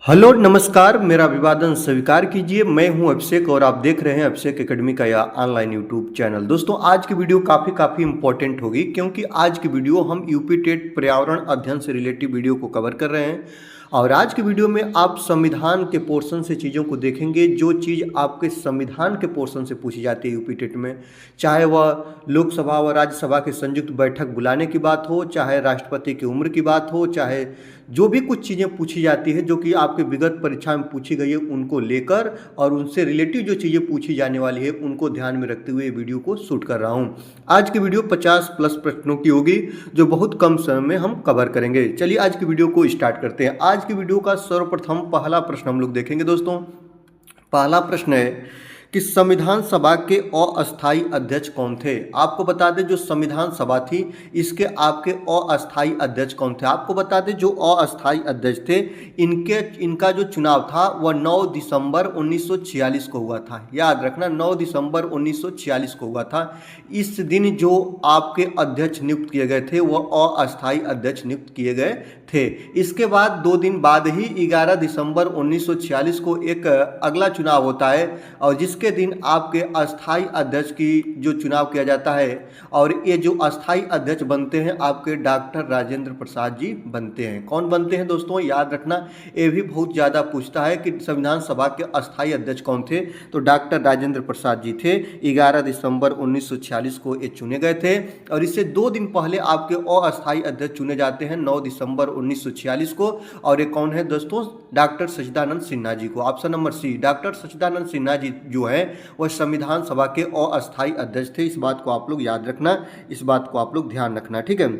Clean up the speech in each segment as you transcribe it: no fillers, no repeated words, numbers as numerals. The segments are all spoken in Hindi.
हेलो नमस्कार, मेरा अभिवादन स्वीकार कीजिए। मैं हूं अभिषेक और आप देख रहे हैं अभिषेक एकेडमी का यह ऑनलाइन यूट्यूब चैनल। दोस्तों, आज की वीडियो काफ़ी इंपॉर्टेंट होगी क्योंकि आज की वीडियो हम यूपी टेट पर्यावरण अध्ययन से रिलेटेड वीडियो को कवर कर रहे हैं। और आज की वीडियो में आप संविधान के पोर्शन से चीज़ों को देखेंगे, जो चीज़ आपके संविधान के पोर्शन से पूछी जाती है यूपी टेट में, चाहे वह लोकसभा व राज्यसभा की संयुक्त बैठक बुलाने की बात हो, चाहे राष्ट्रपति की उम्र की बात हो, चाहे जो भी कुछ चीज़ें पूछी जाती है जो कि आपके विगत परीक्षा में पूछी गई है, उनको लेकर और उनसे रिलेटिव जो चीज़ें पूछी जाने वाली है उनको ध्यान में रखते हुए वीडियो को शूट कर रहा हूँ। आज की वीडियो 50+ प्रश्नों की होगी जो बहुत कम समय में हम कवर करेंगे। चलिए आज की वीडियो को स्टार्ट करते हैं। आज की वीडियो का सर्वप्रथम पहला प्रश्न हम लोग देखेंगे। दोस्तों, पहला प्रश्न है कि संविधान सभा के अस्थायी अध्यक्ष कौन थे। आपको बता दें, जो संविधान सभा थी इसके आपके अस्थायी अध्यक्ष कौन थे। आपको बता दें, जो अस्थायी अध्यक्ष थे इनका जो चुनाव था वह 9 दिसंबर 1946 को हुआ था। याद रखना, 9 दिसंबर 1946 को हुआ था। इस दिन जो आपके अध्यक्ष नियुक्त किए गए थे वह अस्थायी अध्यक्ष नियुक्त किए गए थे। इसके बाद 2 दिन बाद ही 11 दिसंबर 1946 को एक अगला चुनाव होता है और जिसके दिन आपके अस्थाई अध्यक्ष की जो चुनाव किया जाता है और ये जो अस्थाई अध्यक्ष बनते हैं आपके डॉक्टर राजेंद्र प्रसाद जी बनते हैं। कौन बनते हैं दोस्तों, याद रखना, ये भी बहुत ज़्यादा पूछता है कि संविधान सभा के अस्थाई अध्यक्ष कौन थे। तो डॉक्टर राजेंद्र प्रसाद जी थे। 11 दिसंबर 1946 को ये चुने गए थे और इससे 2 दिन पहले आपके अस्थाई अध्यक्ष चुने जाते हैं 9 दिसंबर 1946 को। और ये कौन है दोस्तों, डॉक्टर सच्चिदानंद सिन्हा जी को। ऑप्शन नंबर सी, डॉक्टर सच्चिदानंद सिन्हा जी जो है वह संविधान सभा के अस्थायी अध्यक्ष थे। इस बात को आप लोग याद रखना, इस बात को आप लोग ध्यान रखना, ठीक है।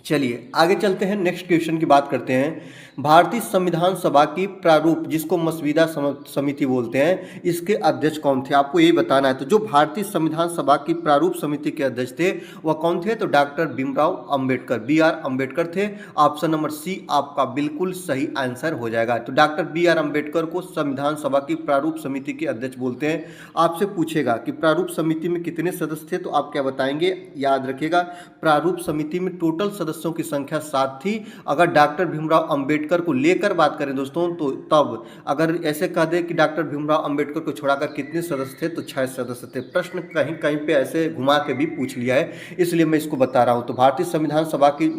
चलिए आगे चलते हैं, नेक्स्ट क्वेश्चन की बात करते हैं। भारतीय संविधान सभा की प्रारूप, जिसको मसविदा समिति बोलते हैं, इसके अध्यक्ष कौन थे, आपको यही बताना है। तो जो भारतीय संविधान सभा की प्रारूप समिति के अध्यक्ष थे वह कौन थे, तो डॉक्टर भीमराव अंबेडकर, BR अंबेडकर थे। ऑप्शन नंबर सी आपका बिल्कुल सही आंसर हो जाएगा। तो डॉक्टर BR अंबेडकर को संविधान सभा की प्रारूप समिति के अध्यक्ष बोलते हैं। आपसे पूछेगा कि प्रारूप समिति में कितने सदस्य थे, तो आप क्या बताएंगे, याद रखिएगा प्रारूप समिति में टोटल सदस्यों की संख्या 7 थी। अगर डॉक्टर भीमराव अंबेडकर को लेकर बात करें दोस्तों, तो तब अगर ऐसे कह दे कि डॉक्टर भीमराव अंबेडकर को छोड़ाकर कितने सदस्य थे, तो 6 सदस्य थे। प्रश्न कहीं कहीं पे ऐसे घुमा के भी पूछ लिया है, इसलिए मैं इसको बता रहा हूं। तो भारतीय संविधान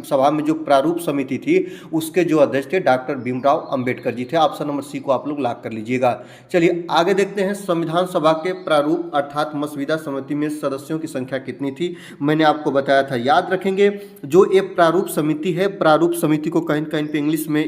सभा में जो प्रारूप समिति थी उसके जो अध्यक्ष थे डॉक्टर भीमराव अंबेडकर जी थे। ऑप्शन नंबर सी को आप लोग लॉक कर लीजिएगा। चलिए आगे देखते हैं, संविधान सभा के प्रारूप अर्थात मसविदा समिति में सदस्यों की संख्या कितनी थी। मैंने आपको बताया था, याद रखेंगे। जो ये प्रारूप समिति है, प्रारूप समिति को कहीं कहीं पे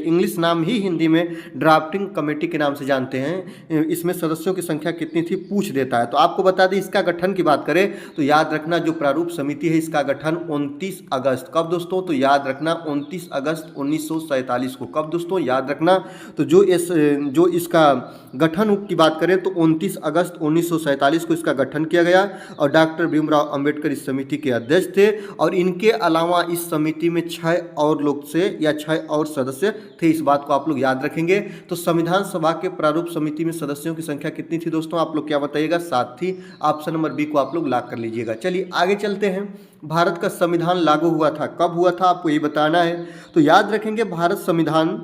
इंग्लिश नाम ही हिंदी में ड्राफ्टिंग कमेटी के नाम से जानते हैं। इसमें सदस्यों की संख्या कितनी थी पूछ देता है। तो आपको बता दें, इसका गठन की बात करें तो याद रखना, जो प्रारूप समिति है इसका गठन 29 अगस्त, कब दोस्तों, तो याद रखना 29 अगस्त 1947 को। कब दोस्तों, याद रखना। तो जो इसका गठन की बात करें तो 29 अगस्त 1947 को इसका गठन किया गया और डॉक्टर भीमराव अंबेडकर इस समिति के अध्यक्ष थे। और इनके अलावा इस समिति में 6 और लोग से या 6 और सदस्य थे। इस बात को आप लोग याद रखेंगे। तो संविधान सभा के प्रारूप समिति में सदस्यों की संख्या कितनी थी दोस्तों, आप लोग क्या बताइएगा, 7 थी। ऑप्शन नंबर बी को आप लोग लॉक कर लीजिएगा। चलिए आगे चलते हैं। भारत का संविधान लागू हुआ था, कब हुआ था, आपको ये बताना है। तो याद रखेंगे, भारत संविधान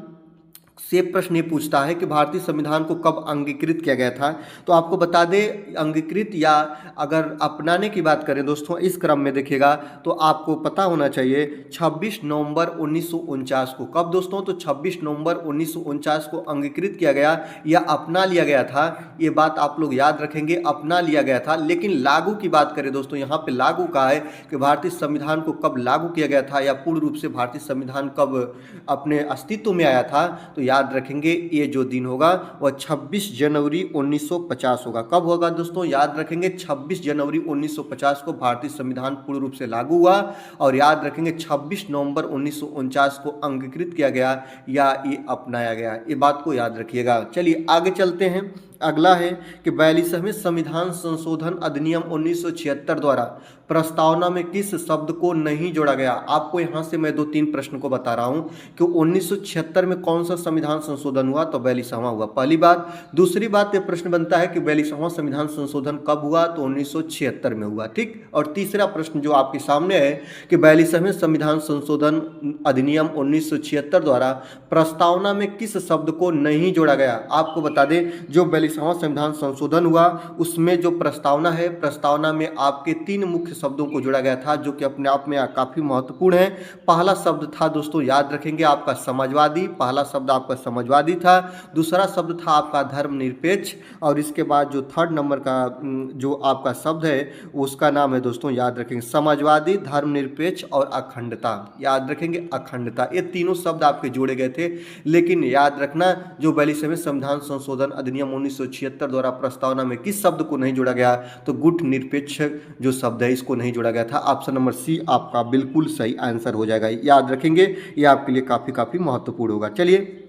से प्रश्न ये पूछता है कि भारतीय संविधान को कब अंगीकृत किया गया था। तो आपको बता दें, अंगीकृत या अगर अपनाने की बात करें दोस्तों, इस क्रम में देखिएगा तो आपको पता होना चाहिए 26 नवंबर 1949 को। कब दोस्तों, तो 26 नवंबर 1949 को अंगीकृत किया गया या अपना लिया गया था। ये बात आप लोग याद रखेंगे, अपना लिया गया था। लेकिन लागू की बात करें दोस्तों, यहाँ पे लागू कहा है कि भारतीय संविधान को कब लागू किया गया था या पूर्ण रूप से भारतीय संविधान कब अपने अस्तित्व में आया था। तो याद रखेंगे, ये जो दिन होगा वह 26 जनवरी 1950 होगा। कब होगा दोस्तों, याद रखेंगे 26 जनवरी 1950 को भारतीय संविधान पूर्ण रूप से लागू हुआ। और याद रखेंगे 26 नवंबर 1949 को अंगीकृत किया गया या ये अपनाया गया, ये बात को याद रखिएगा। चलिए आगे चलते हैं। अगला है कि 42वें संविधान संशोधन अधिनियम 1976 द्वारा प्रस्तावना में किस शब्द को नहीं जोड़ा गया। आपको यहाँ से मैं 2-3 प्रश्न को बता रहा हूँ कि 1976 में कौन सा संविधान संशोधन हुआ, तो 42वां हुआ, पहली बात। दूसरी बात, ये प्रश्न बनता है कि 42वां संविधान संशोधन कब हुआ, तो 1976 में हुआ, ठीक। और तीसरा प्रश्न जो आपके सामने है कि 42वें संविधान संशोधन अधिनियम 1976 द्वारा प्रस्तावना में किस शब्द को नहीं जोड़ा गया। आपको बता दें, जो 42वां संविधान संशोधन हुआ उसमें जो प्रस्तावना है, प्रस्तावना में आपके 3 मुख्य शब्दों को जोड़ा गया था जो कि अपने आप में काफ़ी महत्वपूर्ण है। पहला शब्द था दोस्तों, याद रखेंगे, आपका समाजवादी, पहला शब्द आपका समाजवादी था। दूसरा शब्द था आपका धर्मनिरपेक्ष, और इसके बाद जो 3rd नंबर का जो आपका शब्द है उसका नाम है दोस्तों, याद रखेंगे, समाजवादी, धर्मनिरपेक्ष और अखंडता। याद रखेंगे अखंडता, ये तीनों शब्द आपके जोड़े गए थे। लेकिन याद रखना, जो 42वें संविधान संशोधन अधिनियम 1976 द्वारा प्रस्तावना में किस शब्द को नहीं जोड़ा गया, तो गुट निरपेक्ष जो शब्द है इसको नहीं जोड़ा गया था। ऑप्शन नंबर सी आपका बिल्कुल सही आंसर हो जाएगा। याद रखेंगे, ये आपके लिए काफ़ी महत्वपूर्ण होगा। चलिए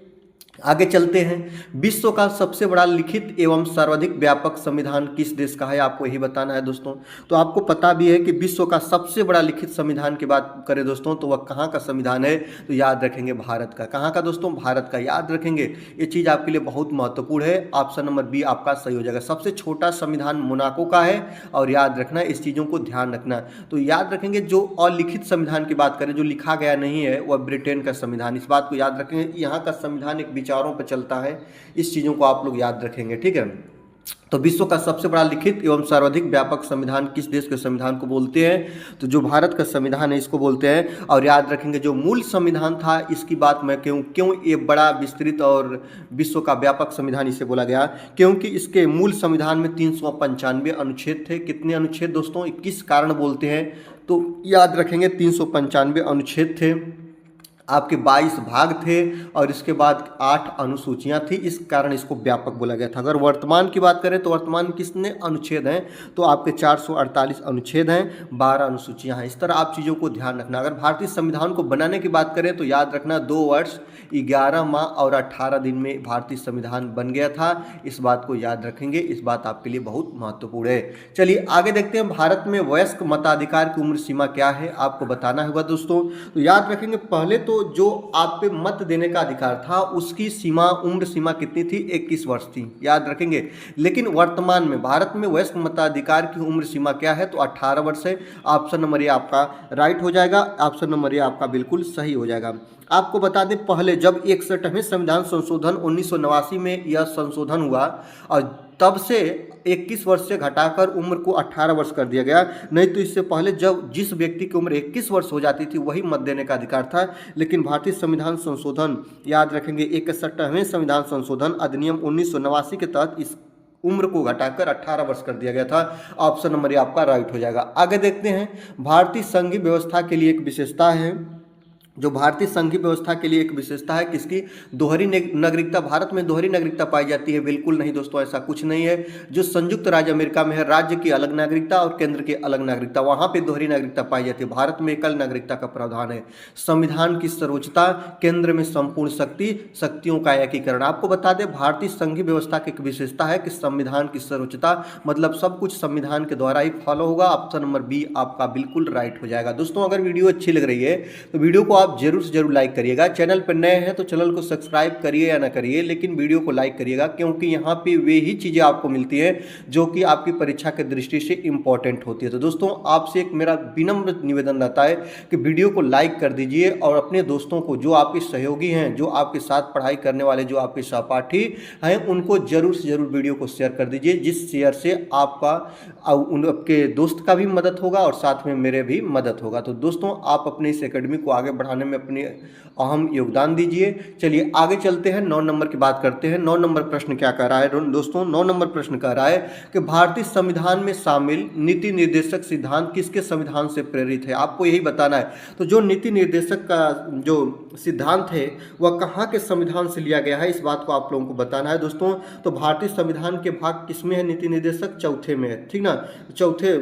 आगे चलते हैं। विश्व का सबसे बड़ा लिखित एवं सर्वाधिक व्यापक संविधान किस देश का है, आपको यही बताना है दोस्तों। तो आपको पता भी है कि विश्व का सबसे बड़ा लिखित संविधान की बात करें दोस्तों, तो वह कहाँ का संविधान है, तो याद रखेंगे भारत का। कहाँ का दोस्तों, भारत का। याद रखेंगे, ये चीज़ आपके लिए बहुत महत्वपूर्ण है। ऑप्शन नंबर बी आपका सही हो जाएगा। सबसे छोटा संविधान मोनाको का है, और याद रखना, इस चीज़ों को ध्यान रखना। तो याद रखेंगे, जो अलिखित संविधान की बात करें, जो लिखा गया नहीं है, वह ब्रिटेन का संविधान। इस बात को याद रखेंगे, यहाँ का संविधान एक विचारों पर चलता है, इस चीज़ों को आप लोग याद रखेंगे, ठीक है। तो विश्व का सबसे बड़ा लिखित एवं सर्वाधिक व्यापक संविधान किस देश के संविधान को बोलते हैं, तो जो भारत का संविधान है इसको बोलते हैं। और याद रखेंगे, जो मूल संविधान था, इसकी बात मैं क्यों ये बड़ा विस्तृत और विश्व का व्यापक संविधान इसे बोला गया, क्योंकि इसके मूल संविधान में 395 अनुच्छेद थे। कितने अनुच्छेद दोस्तों, 21 कारण बोलते हैं, तो याद रखेंगे 395 अनुच्छेद थे, आपके 22 भाग थे, और इसके बाद 8 अनुसूचियां थी, इस कारण इसको व्यापक बोला गया था। अगर वर्तमान की बात करें तो वर्तमान कितने अनुच्छेद हैं, तो आपके 448 अनुच्छेद हैं, 12 अनुसूचियां हैं। इस तरह आप चीज़ों को ध्यान रखना। अगर भारतीय संविधान को बनाने की बात करें तो याद रखना, 2 वर्ष 11 माह और 18 दिन में भारतीय संविधान बन गया था। इस बात को याद रखेंगे, इस बात आपके लिए बहुत महत्वपूर्ण है। चलिए आगे देखते हैं, भारत में वयस्क मताधिकार की उम्र सीमा क्या है, आपको बताना होगा दोस्तों। तो याद रखेंगे, पहले तो जो आप पे मत देने का अधिकार था उसकी सीमा, उम्र सीमा कितनी थी, 21 वर्ष थी, याद रखेंगे। लेकिन वर्तमान में भारत में वयस्क मताधिकार की उम्र सीमा क्या है, तो 18 वर्ष है। ऑप्शन नंबर ए आपका राइट हो जाएगा, ऑप्शन नंबर ए आपका बिल्कुल सही हो जाएगा। आपको बता दें, पहले जब 61वें संविधान संशोधन 1989 में यह संशोधन हुआ, और तब से 21 वर्ष से घटाकर उम्र को 18 वर्ष कर दिया गया। नहीं तो इससे पहले जब जिस व्यक्ति की उम्र 21 वर्ष हो जाती थी वही मत देने का अधिकार था। लेकिन भारतीय संविधान संशोधन, याद रखेंगे, 61वें संविधान संशोधन अधिनियम 1989 के तहत इस उम्र को घटाकर 18 वर्ष कर दिया गया था। ऑप्शन नंबर ए आपका राइट हो जाएगा। आगे देखते हैं, भारतीय संघीय व्यवस्था के लिए एक विशेषता है, जो भारतीय संघीय व्यवस्था के लिए एक विशेषता है किसकी, दोहरी नागरिकता। भारत में दोहरी नागरिकता पाई जाती है, बिल्कुल नहीं दोस्तों, ऐसा कुछ नहीं है। जो संयुक्त राज्य अमेरिका में है, राज्य की अलग नागरिकता और केंद्र की अलग नागरिकता, वहाँ पे दोहरी नागरिकता पाई जाती है। भारत में एकल नागरिकता का प्रावधान है। संविधान की सर्वोच्चता, केंद्र में संपूर्ण शक्ति, शक्तियों का एकीकरण। आपको बता दें, भारतीय संघीय व्यवस्था की एक विशेषता है कि संविधान की सर्वोच्चता, मतलब सब कुछ संविधान के द्वारा ही फॉलो होगा। ऑप्शन नंबर बी आपका बिल्कुल राइट हो जाएगा। दोस्तों अगर वीडियो अच्छी लग रही है तो वीडियो को जरूर से जरूर लाइक करिएगा। चैनल पर नए हैं तो चैनल को सब्सक्राइब करिए या ना करिए, लेकिन वीडियो को लाइक करिएगा, क्योंकि यहाँ पे वे ही चीज़ें आपको मिलती हैं जो कि आपकी परीक्षा की दृष्टि से इंपॉर्टेंट होती है। तो दोस्तों आपसे एक मेरा विनम्र निवेदन रहता है कि वीडियो को लाइक कर दीजिए, और अपने दोस्तों को, जो आपके सहयोगी हैं, जो आपके साथ पढ़ाई करने वाले, जो आपके सहपाठी हैं, उनको जरूर से जरूर वीडियो को शेयर कर दीजिए, जिस शेयर से आपका आपके दोस्त का भी मदद होगा और साथ में मेरे भी मदद होगा। तो दोस्तों आप अपने इस एकेडमी को आगे बढ़ाने में अपनी अहम योगदान दीजिए। चलिए आगे चलते हैं, 9 नंबर की बात करते हैं। 9 नंबर प्रश्न क्या कह रहा है दोस्तों, 9 नंबर प्रश्न कह रहा है कि भारतीय संविधान में शामिल नीति निर्देशक सिद्धांत किसके संविधान से प्रेरित है, आपको यही बताना है। तो जो नीति निर्देशक का जो सिद्धांत है वह कहाँ के संविधान से लिया गया है, इस बात को आप लोगों को बताना है दोस्तों। तो भारतीय संविधान के भाग किसमें है नीति निर्देशक, चौथे में है, ठीक ना। चौथे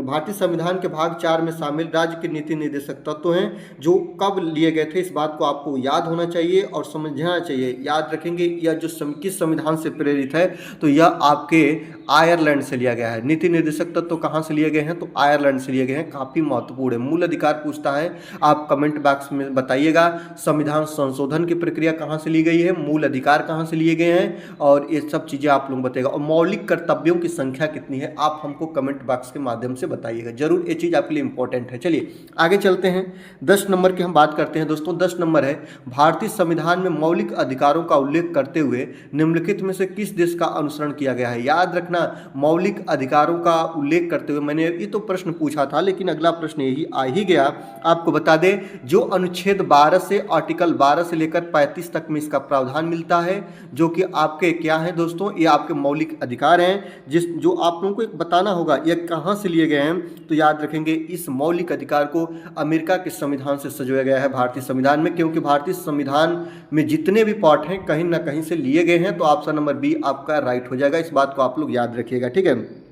भारतीय संविधान के भाग 4 में शामिल राज्य के नीति निर्देशक तत्व हैं, जो कब लिए गए थे, इस बात को आपको याद होना चाहिए और समझना चाहिए। याद रखेंगे यह जो किस संविधान से प्रेरित है, तो यह आपके आयरलैंड से लिया गया है। नीति निर्देशक तत्व कहाँ से लिए गए हैं, तो आयरलैंड से लिए गए हैं। काफ़ी महत्वपूर्ण है। मूल अधिकार पूछता है, आप कमेंट बॉक्स में बताइएगा। संविधान संशोधन की प्रक्रिया कहाँ से ली गई है, मूल अधिकार कहाँ से लिए गए हैं, और ये सब चीज़ें आप लोग बताइएगा। और मौलिक कर्तव्यों की संख्या कितनी है, आप हमको कमेंट बॉक्स के माध्यम से बताइएगा जरूर, ये चीज़ आपके लिए इंपॉर्टेंट है। चलिए आगे चलते हैं। 10 नंबर की हम बात करते हैं दोस्तों। 10 नंबर है, भारतीय संविधान में मौलिक अधिकारों का उल्लेख करते हुए निम्नलिखित में से किस देश का अनुसरण किया गया है। याद रखना, मौलिक अधिकारों का उल्लेख करते हुए, मैंने ये तो प्रश्न पूछा था लेकिन अगला प्रश्न यही आ ही गया। आपको बता दें, जो अनुच्छेद 12 से आर्टिकल 12 से लेकर 35 तक में इसका प्रावधान मिलता है, जो कि आपके क्या है दोस्तों, ये आपके मौलिक अधिकार हैं, जो आप लोगों को एक बताना होगा ये कहाँ से लिए गए हैं। तो याद रखेंगे, इस मौलिक अधिकार को अमेरिका के संविधान से सजाया गया है भारतीय संविधान में, क्योंकि भारतीय संविधान में जितने भी पार्ट हैं कहीं ना कहीं से लिए गए हैं। तो ऑप्शन नंबर बी आपका राइट हो जाएगा। इस बात को आप लोग याद रखिएगा, ठीक है।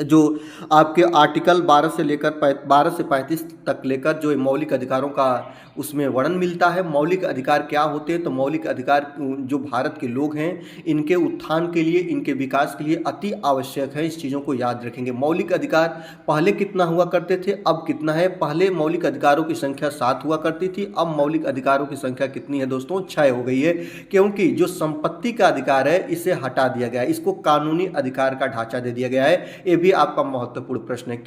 जो आपके आर्टिकल 12 से लेकर 12 से 35 तक लेकर जो मौलिक अधिकारों का उसमें वर्णन मिलता है। मौलिक अधिकार क्या होते हैं, तो मौलिक अधिकार जो भारत के लोग हैं इनके उत्थान के लिए, इनके विकास के लिए अति आवश्यक है। इस चीज़ों को याद रखेंगे। मौलिक अधिकार पहले कितना हुआ करते थे, अब कितना है। पहले मौलिक अधिकारों की संख्या 7 हुआ करती थी, अब मौलिक अधिकारों की संख्या कितनी है दोस्तों, 6 हो गई है। क्योंकि जो संपत्ति का अधिकार है इसे हटा दिया गया है, इसको कानूनी अधिकार का ढांचा दे दिया गया है। ये भी आपका महत्वपूर्ण प्रश्न है।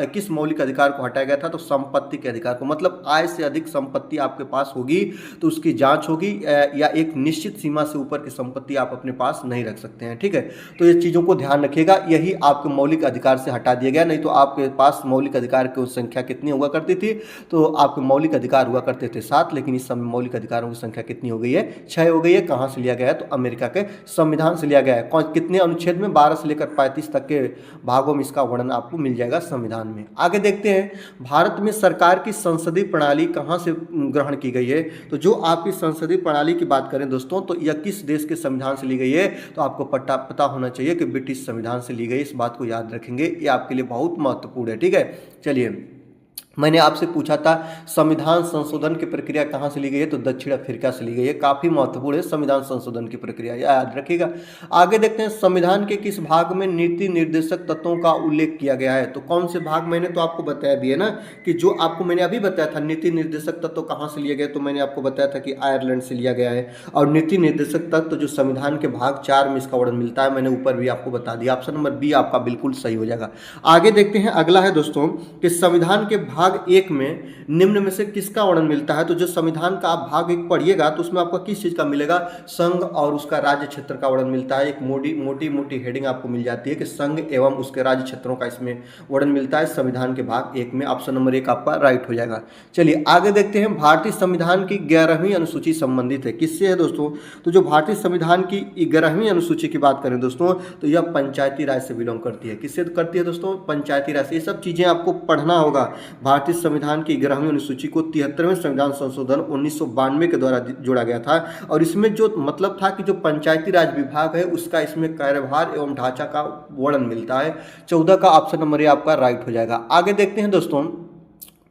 किस मौलिक अधिकार को हटाया गया था, तो संपत्ति के अधिकार को। मतलब आय से अधिक संपत्ति आपके पास होगी तो उसकी जांच होगी, या एक निश्चित सीमा से ऊपर की संपत्ति आप अपने पास नहीं रख सकते हैं, ठीक है। तो ये चीज़ों को ध्यान रखिएगा, यही आपके मौलिक अधिकार से हटा दिया गया। नहीं तो आपके पास मौलिक अधिकार की संख्या कितनी हुआ करती थी, तो आपके मौलिक अधिकार हुआ करते थे 7, लेकिन इस समय मौलिक अधिकारों की संख्या कितनी हो गई है, 6 हो गई है। कहाँ से लिया गया है, तो अमेरिका के संविधान से लिया गया है। कितने अनुच्छेद में, 12 से लेकर 35 तक के भागों में इसका वर्णन आपको मिल जाएगा संविधान में। आगे देखते हैं, भारत में सरकार की संसदीय प्रणाली कहां से ग्रहण की गई है। तो जो आपकी संसदीय प्रणाली की बात करें दोस्तों, तो यह किस देश के संविधान से ली गई है, तो आपको पता होना चाहिए कि ब्रिटिश संविधान से ली गई। इस बात को याद रखेंगे, ये आपके लिए बहुत महत्वपूर्ण है, ठीक है। चलिए, मैंने आपसे पूछा था संविधान संशोधन की प्रक्रिया कहाँ से ली गई है, तो दक्षिण अफ्रीका से ली गई है। काफ़ी महत्वपूर्ण है संविधान संशोधन की प्रक्रिया, याद रखिएगा। आगे देखते हैं, संविधान के किस भाग में नीति निर्देशक तत्वों का उल्लेख किया गया है। तो कौन से भाग, मैंने तो आपको बताया भी है ना, कि जो आपको मैंने अभी बताया था नीति निर्देशक तत्व कहाँ से लिए गए, तो मैंने आपको बताया था कि आयरलैंड से लिया गया है। और नीति निर्देशक तत्व जो संविधान के भाग 4 में इसका वर्णन मिलता है, मैंने ऊपर भी आपको बता दिया। ऑप्शन नंबर बी आपका बिल्कुल सही हो जाएगा। आगे देखते हैं, अगला है दोस्तों कि संविधान के भाग 1 में निम्न में से किसका वर्णन मिलता है। तो जो संविधान का आप भाग 1 पढ़िएगा तो उसमें आपको किस चीज़ का मिलेगा, संघ और उसका राज्य क्षेत्र का वर्णन मिलता है। एक मोटी हेडिंग आपको मिल जाती है कि संघ एवं उसके राज्य क्षेत्रों का इसमें वर्णन मिलता है संविधान के भाग 1 में। ऑप्शन नंबर 1 आपका राइट हो जाएगा। चलिए आगे देखते हैं, भारतीय संविधान की 11वीं अनुसूची संबंधित है किससे है दोस्तों। तो जो भारतीय संविधान की 11वीं अनुसूची की बात करें दोस्तों, तो यह पंचायती राज से बिलोंग करती है। किससे करती है दोस्तों, पंचायती राज से। ये सब चीज़ें आपको पढ़ना होगा। भारतीय संविधान की 11वीं अनुसूची को 73वें संविधान संशोधन 1992 के द्वारा जोड़ा गया था। और इसमें जो मतलब था कि जो पंचायती राज विभाग है उसका इसमें कार्यभार एवं ढांचा का वर्णन मिलता है। 14 का ऑप्शन नंबर ये आपका राइट हो जाएगा। आगे देखते हैं दोस्तों,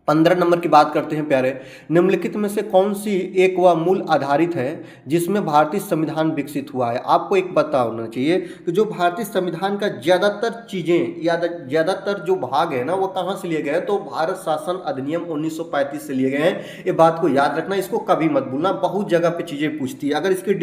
15 नंबर की बात करते हैं प्यारे। निम्नलिखित में से कौन सी एक वह मूल आधारित है जिसमें भारतीय संविधान विकसित हुआ है। आपको एक पता होना चाहिए कि जो भारतीय संविधान का ज़्यादातर चीज़ें या ज़्यादातर जो भाग है ना वो कहाँ से लिए गए हैं, तो भारत शासन अधिनियम 1935 से लिए गए हैं। ये बात को याद रखना, इसको कभी मत भूलना, बहुत जगह पे चीज़ें पूछती है। अगर इसके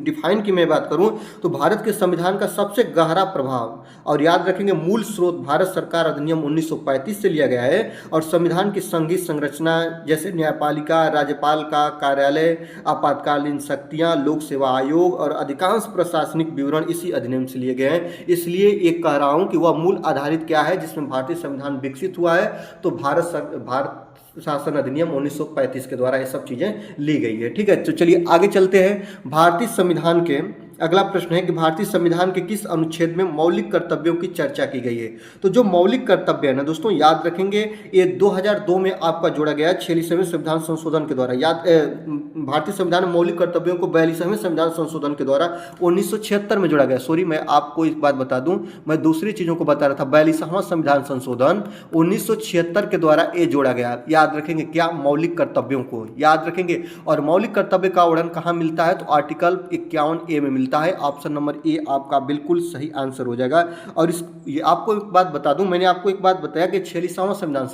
डिफाइन की मैं बात करूँ तो भारत के संविधान का सबसे गहरा प्रभाव और याद रखेंगे मूल स्रोत भारत सरकार अधिनियम 1935 से लिया गया है। और संविधान की संघीय संरचना जैसे न्यायपालिका, राज्यपाल का कार्यालय, आपातकालीन शक्तियां, लोक सेवा आयोग और अधिकांश प्रशासनिक विवरण इसी अधिनियम से लिए गए हैं। इसलिए एक कह रहा हूं कि वह मूल आधारित क्या है जिसमें भारतीय संविधान विकसित हुआ है, तो भारत शासन अधिनियम 1935 के द्वारा ये सब चीज़ें ली गई है। ठीक है, तो चलिए आगे चलते हैं। भारतीय संविधान के अगला प्रश्न है कि भारतीय संविधान के किस अनुच्छेद में मौलिक कर्तव्यों की चर्चा की गई है। तो जो मौलिक कर्तव्य है ना दोस्तों, याद रखेंगे ये 2002 में आपका जोड़ा गया 46वें संविधान संशोधन के द्वारा। भारतीय संविधान में मौलिक कर्तव्यों को 42वें संविधान संशोधन के द्वारा 1976 में जोड़ा गया। सॉरी, मैं आपको एक बात बता दूं, मैं दूसरी चीजों को बता रहा था। 42वां संविधान संशोधन 1976 के द्वारा ये जोड़ा गया। याद रखेंगे क्या, मौलिक कर्तव्यों को याद रखेंगे। और मौलिक कर्तव्य का वर्णन कहाँ मिलता है, तो आर्टिकल 51A में मिलता है। ऑप्शन नंबर ए आपका बिल्कुल सही आंसर हो जाएगा। और ये आपको एक बात बता दूं, मैंने आपको एक बात बताया कि 46वां संविधान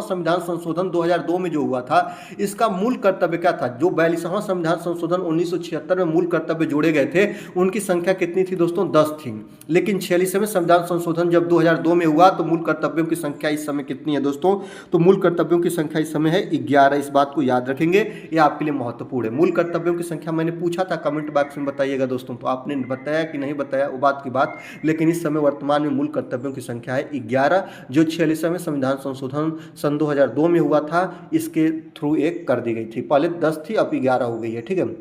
संविधान संशोधन 2002 में जो हुआ था, इसका मूल कर्तव्य क्या था। जो 42वां संविधान संशोधन 1976 में मूल कर्तव्य जोड़े गए थे, उनकी संख्या कितनी थी दोस्तों, 10 थी। लेकिन 46वें संविधान संशोधन जब 2002 में हुआ तो मूल कर्तव्यों की संख्या इस समय कितनी है दोस्तों, तो मूल कर्तव्यों की संख्या इस समय है 11। इस बात को याद रखेंगे, ये आपके लिए महत्वपूर्ण है। मूल कर्तव्यों की संख्या मैंने पूछा था, कमेंट बॉक्स में बताइएगा दोस्तों, तो आपने बताया कि नहीं बताया वो बात की बात। लेकिन इस समय वर्तमान में मूल कर्तव्यों की संख्या है 11, जो 46वें संविधान संशोधन सन 2002 में हुआ था, इसके थ्रू एक कर दी गई थी। पहले 10 थी, अब 11 हो गई है। ठीक है,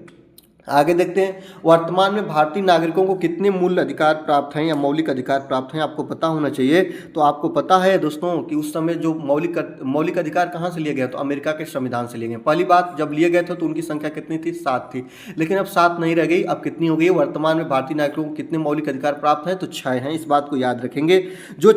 आगे देखते हैं, वर्तमान में भारतीय नागरिकों को कितने मूल अधिकार प्राप्त हैं या मौलिक अधिकार प्राप्त हैं, आपको पता होना चाहिए। तो आपको पता है दोस्तों कि उस समय जो मौलिक अधिकार कहाँ से लिए गए, तो अमेरिका के संविधान से लिए गए। पहली बात, जब लिए गए थे तो उनकी संख्या कितनी थी, 7 थी। लेकिन अब 7 नहीं रह गई, अब कितनी हो गई। वर्तमान में भारतीय नागरिकों को कितने मौलिक अधिकार प्राप्त हैं, तो 6 हैं। इस बात को याद रखेंगे। जो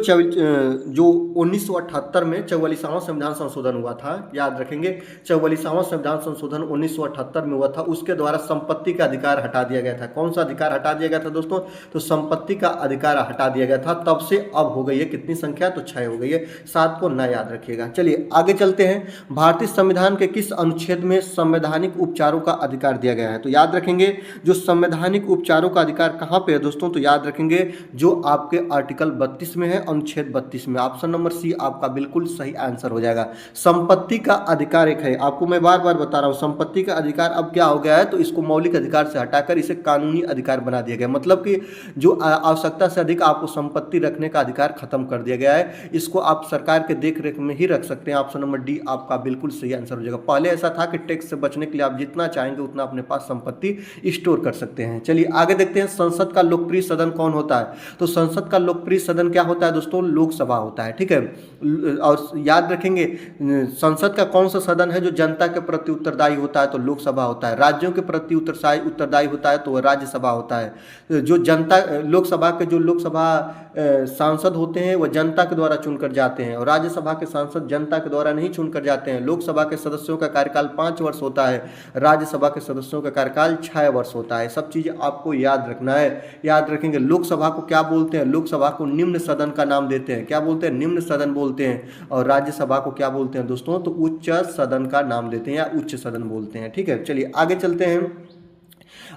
1978 में 44वां संविधान संशोधन हुआ था, याद रखेंगे 44वां संविधान संशोधन 1978 में हुआ था, उसके द्वारा संपत्ति का अधिकार हटा दिया गया था। कौन सा अधिकार हटा दिया गया था दोस्तों, तो संपत्ति का अधिकार हटा दिया गया था। तब से अब हो गई है कितनी संख्या, तो 6 हो गई है। 7 को ना याद रखिएगा। चलिए आगे चलते हैं, भारतीय संविधान के किस अनुच्छेद में संवैधानिक उपचारों का अधिकार दिया गया है। तो याद रखेंगे जो संवैधानिक उपचारों का अधिकार कहां पे है दोस्तों, तो याद रखेंगे जो आपके आर्टिकल 32 में है, अनुच्छेद 32 में। ऑप्शन नंबर सी आपका बिल्कुल सही आंसर हो जाएगा। संपत्ति का अधिकार एक है, आपको मैं बार बार बता रहा हूं, संपत्ति का अधिकार अब क्या हो गया है, तो इसको मौलिक अधिकार से हटाकर इसे कानूनी अधिकार बना दिया गया। मतलब कि जो आवश्यकता से अधिक आपको संपत्ति रखने का अधिकार खत्म कर दिया गया है। इसको आप सरकार के देखरेख में ही रख सकते हैं। ऑप्शन नंबर डी आपका बिल्कुल सही आंसर हो जाएगा। पहले ऐसा था कि टैक्स से बचने के लिए आप जितना चाहेंगे उतना अपने पास संपत्ति स्टोर कर सकते हैं। चलिए आगे देखते हैं, संसद का लोकप्रिय सदन कौन होता है। तो संसद का लोकप्रिय सदन क्या होता है दोस्तों, लोकसभा होता है। ठीक है, और याद रखेंगे संसद का कौन सा सदन है जो जनता के प्रति उत्तरदायी होता है, तो लोकसभा होता है। राज्यों के प्रति उत्तरदायी होता है तो वह राज्यसभा होता है। जो जनता लोकसभा के जो लोकसभा सांसद होते हैं वह जनता के द्वारा चुनकर जाते हैं, और राज्यसभा के सांसद जनता के द्वारा नहीं चुनकर जाते हैं। लोकसभा के सदस्यों का कार्यकाल 5 वर्ष होता है, राज्यसभा के सदस्यों का कार्यकाल 6 वर्ष होता है। सब चीज़ आपको याद रखना है। याद रखेंगे लोकसभा को क्या बोलते हैं, लोकसभा को निम्न सदन का नाम देते हैं। क्या बोलते हैं, निम्न सदन बोलते हैं। और राज्यसभा को क्या बोलते हैं दोस्तों, तो उच्च सदन का नाम देते हैं या उच्च सदन बोलते हैं। ठीक है, चलिए आगे चलते हैं।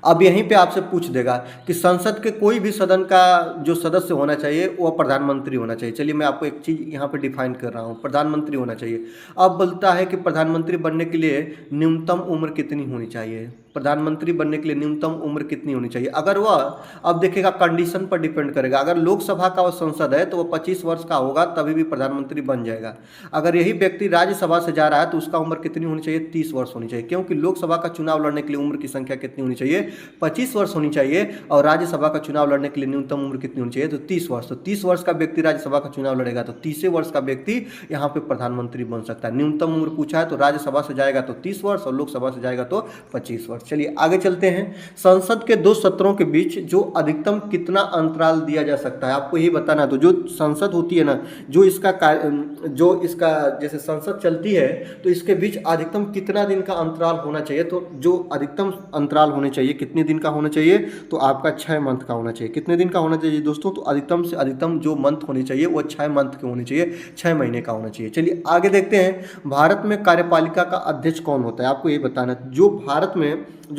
अब यहीं पे आपसे पूछ देगा कि संसद के कोई भी सदन का जो सदस्य होना चाहिए वह प्रधानमंत्री होना चाहिए। चलिए मैं आपको एक चीज़ यहाँ पे डिफाइन कर रहा हूँ, प्रधानमंत्री होना चाहिए। अब बोलता है कि प्रधानमंत्री बनने के लिए न्यूनतम उम्र कितनी होनी चाहिए, प्रधानमंत्री बनने के लिए न्यूनतम उम्र कितनी होनी चाहिए। अगर वह, अब देखिएगा कंडीशन पर डिपेंड करेगा। अगर लोकसभा का वह संसद है तो वह 25 वर्ष का होगा तभी भी प्रधानमंत्री बन जाएगा। अगर यही व्यक्ति राज्यसभा से जा रहा है तो उसका उम्र कितनी होनी चाहिए, 30 वर्ष होनी चाहिए। क्योंकि लोकसभा का चुनाव लड़ने के लिए उम्र की संख्या कितनी होनी चाहिए, 25 वर्ष होनी चाहिए। और राज्यसभा का चुनाव लड़ने के लिए न्यूनतम उम्र कितनी होनी चाहिए, तो 30 वर्ष। तो 30 वर्ष का व्यक्ति राज्यसभा का चुनाव लड़ेगा तो 30 वर्ष का व्यक्ति यहाँ पे प्रधानमंत्री बन सकता है। न्यूनतम उम्र पूछा है तो राज्यसभा से जाएगा तो 30 वर्ष और लोकसभा से जाएगा तो 25 वर्ष। चलिए आगे चलते हैं। संसद के 2 सत्रों के बीच जो अधिकतम कितना अंतराल दिया जा सकता है, आपको यही बताना। तो जो संसद होती है ना, जो इसका जैसे संसद चलती है तो इसके बीच अधिकतम कितना दिन का अंतराल होना चाहिए। तो जो अधिकतम अंतराल होने चाहिए कितने दिन का होना चाहिए, तो आपका 6 मंथ का होना चाहिए। कितने दिन का होना चाहिए दोस्तों, तो अधिकतम से अधिकतम जो मंथ होने चाहिए वो 6 मंथ के होने चाहिए, 6 महीने का होना चाहिए। चलिए आगे देखते हैं। भारत में कार्यपालिका का अध्यक्ष कौन होता है, आपको ये बताना। जो